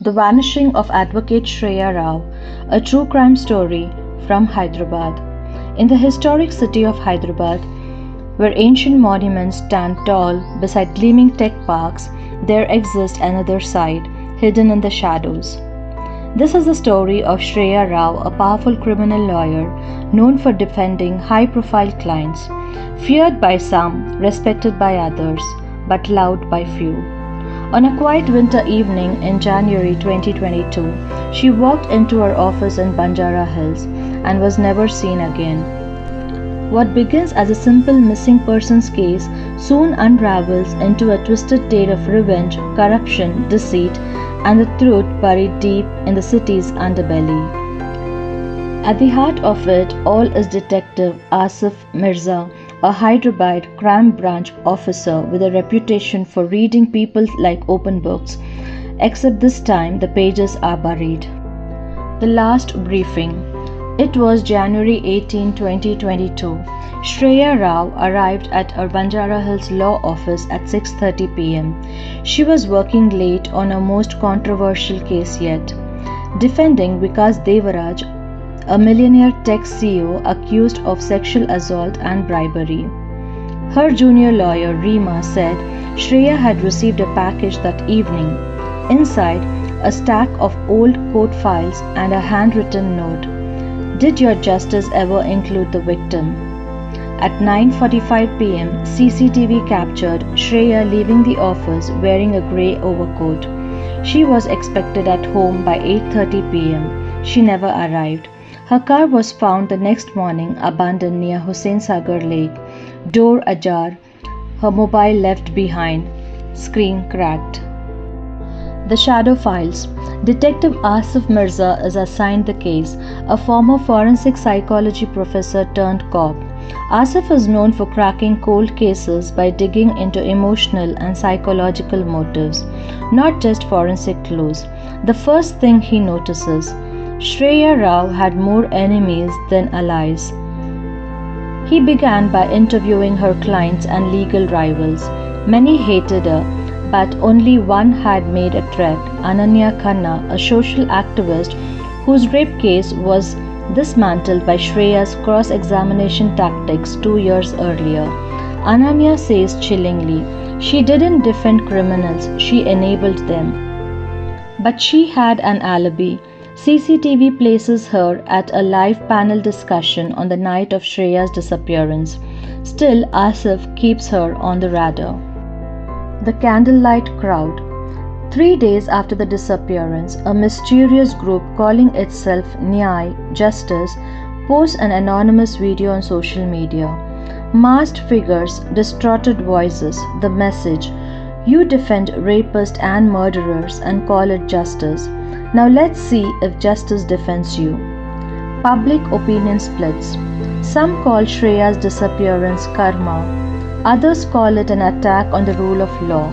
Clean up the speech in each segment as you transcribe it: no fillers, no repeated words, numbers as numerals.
The Vanishing of Advocate Shreya Rao, a true crime story from Hyderabad. In the historic city of Hyderabad, where ancient monuments stand tall beside gleaming tech parks, there exists another side, hidden in the shadows. This is the story of Shreya Rao, a powerful criminal lawyer known for defending high profile clients, feared by some, respected by others, but loved by few. On a quiet winter evening in January 2022, she walked into her office in Banjara Hills and was never seen again. What begins as a simple missing persons case soon unravels into a twisted tale of revenge, corruption, deceit, and the truth buried deep in the city's underbelly. At the heart of it all is Detective Asif Mirza, a Hyderabad crime branch officer with a reputation for reading people like open books, except this time the pages are buried. The last briefing. It was January 18, 2022. Shreya Rao arrived at her Banjara Hills law office at 6:30 p.m. She was working late on her most controversial case yet, defending Vikas Devaraj, a millionaire tech CEO accused of sexual assault and bribery. Her junior lawyer Reema said Shreya had received a package that evening. Inside, a stack of old court files and a handwritten note. Did your justice ever include the victim? At 9:45 p.m., CCTV captured Shreya leaving the office wearing a grey overcoat. She was expected at home by 8:30 p.m. She never arrived. Her car was found the next morning abandoned near Hussain Sagar Lake, door ajar, her mobile left behind, screen cracked. The Shadow Files. Detective Asif Mirza is assigned the case, a former forensic psychology professor turned cop. Asif is known for cracking cold cases by digging into emotional and psychological motives, not just forensic clues. The first thing he notices, Shreya Rao had more enemies than allies. He began by interviewing her clients and legal rivals. Many hated her, but only one had made a threat, Ananya Khanna, a social activist whose rape case was dismantled by Shreya's cross-examination tactics 2 years earlier. Ananya says chillingly, she didn't defend criminals, she enabled them. But she had an alibi. CCTV places her at a live panel discussion on the night of Shreya's disappearance. Still, Asif keeps her on the radar. The Candlelight Crowd. 3 days after the disappearance, a mysterious group calling itself Nyay, Justice, posts an anonymous video on social media. Masked figures, distorted voices, the message, you defend rapists and murderers and call it justice. Now let's see if justice defends you. Public opinion splits. Some call Shreya's disappearance karma. Others call it an attack on the rule of law.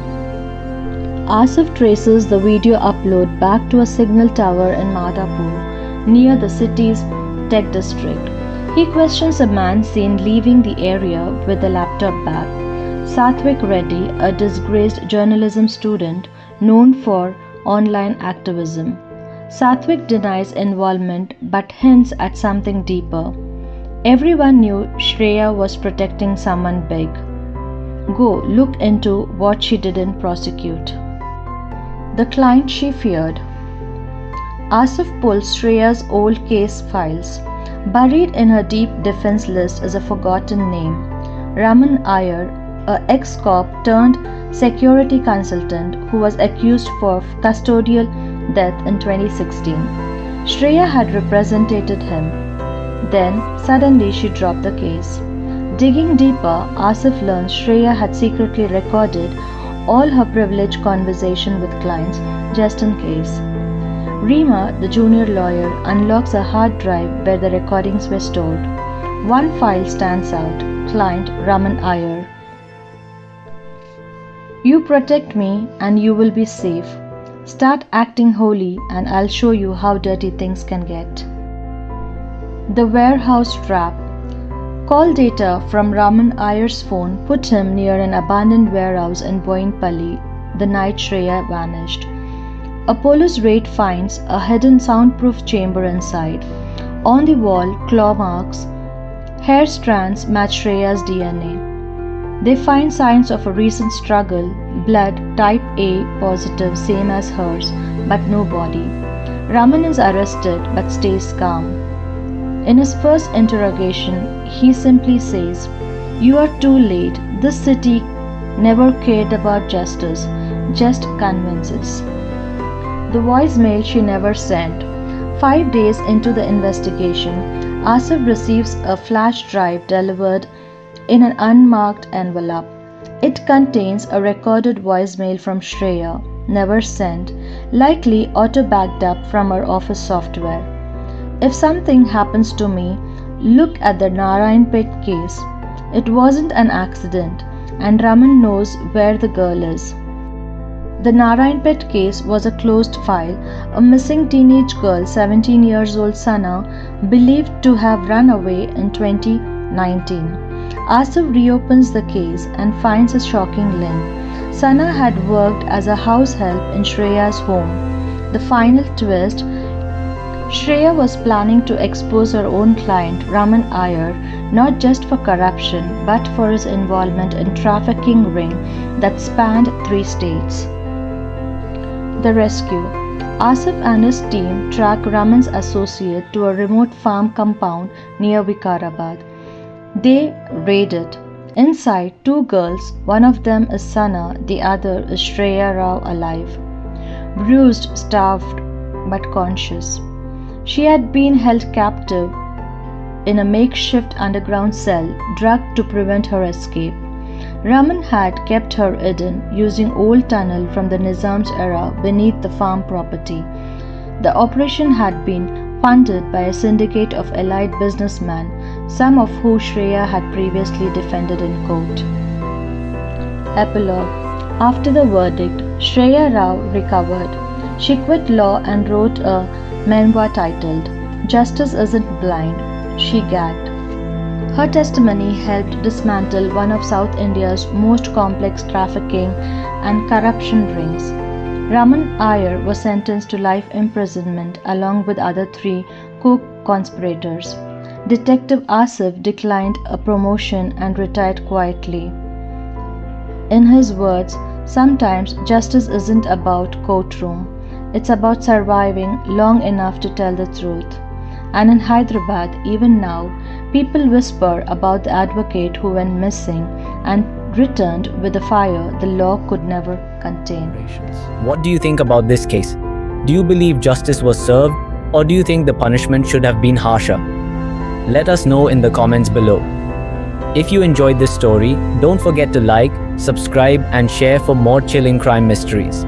Asif traces the video upload back to a signal tower in Madhapur, near the city's tech district. He questions a man seen leaving the area with a laptop bag. Satvik Reddy, a disgraced journalism student known for online activism. Satvik denies involvement but hints at something deeper. Everyone knew Shreya was protecting someone big. Go look into what she didn't prosecute. The client she feared. Asif pulls Shreya's old case files. Buried in her deep defense list is a forgotten name. Raman Iyer, a ex-cop turned security consultant who was accused for custodial death in 2016. Shreya had represented him. Then, suddenly she dropped the case. Digging deeper, Asif learns Shreya had secretly recorded all her privileged conversation with clients just in case. Reema, the junior lawyer, unlocks a hard drive where the recordings were stored. One file stands out, client Raman Iyer. You protect me and you will be safe. Start acting holy and I'll show you how dirty things can get. The warehouse trap. Call data from Raman Iyer's phone put him near an abandoned warehouse in Boinpalli the night Shreya vanished. A police raid finds a hidden soundproof chamber inside. On the wall, claw marks, hair strands match Shreya's DNA. They find signs of a recent struggle, blood type A positive, same as hers, but no body. Raman is arrested but stays calm. In his first interrogation, he simply says, "You are too late. This city never cared about justice, just convinces." The voicemail she never sent. 5 days into the investigation, Asif receives a flash drive delivered in an unmarked envelope. It contains a recorded voicemail from Shreya, never sent, likely auto-backed up from her office software. "If something happens to me, look at the Narayanpet case. It wasn't an accident, and Raman knows where the girl is." The Narayanpet case was a closed file. A missing teenage girl, 17 years old Sana, believed to have run away in 2019. Asif reopens the case and finds a shocking link. Sana had worked as a house help in Shreya's home. The final twist: Shreya was planning to expose her own client, Raman Iyer, not just for corruption but for his involvement in trafficking ring that spanned 3 states. The rescue. Asif and his team track Raman's associate to a remote farm compound near Vikarabad. They raid it. Inside, 2 girls, one of them is Sana, the other is Shreya Rao, alive. Bruised, starved, but conscious. She had been held captive in a makeshift underground cell, drugged to prevent her escape. Raman had kept her hidden using old tunnel from the Nizam's era beneath the farm property. The operation had been funded by a syndicate of elite businessmen, some of whom Shreya had previously defended in court. Epilogue. After the verdict, Shreya Rao recovered. She quit law and wrote a memoir titled "Justice Isn't Blind." She gagged. Her testimony helped dismantle one of South India's most complex trafficking and corruption rings. Raman Iyer was sentenced to life imprisonment along with other 3 co-conspirators. Detective Asif declined a promotion and retired quietly. In his words, sometimes justice isn't about courtroom. It's about surviving long enough to tell the truth. And in Hyderabad, even now, people whisper about the advocate who went missing and returned with a fire the law could never contain. What do you think about this case? Do you believe justice was served, or do you think the punishment should have been harsher? Let us know in the comments below. If you enjoyed this story, don't forget to like, subscribe, and share for more chilling crime mysteries.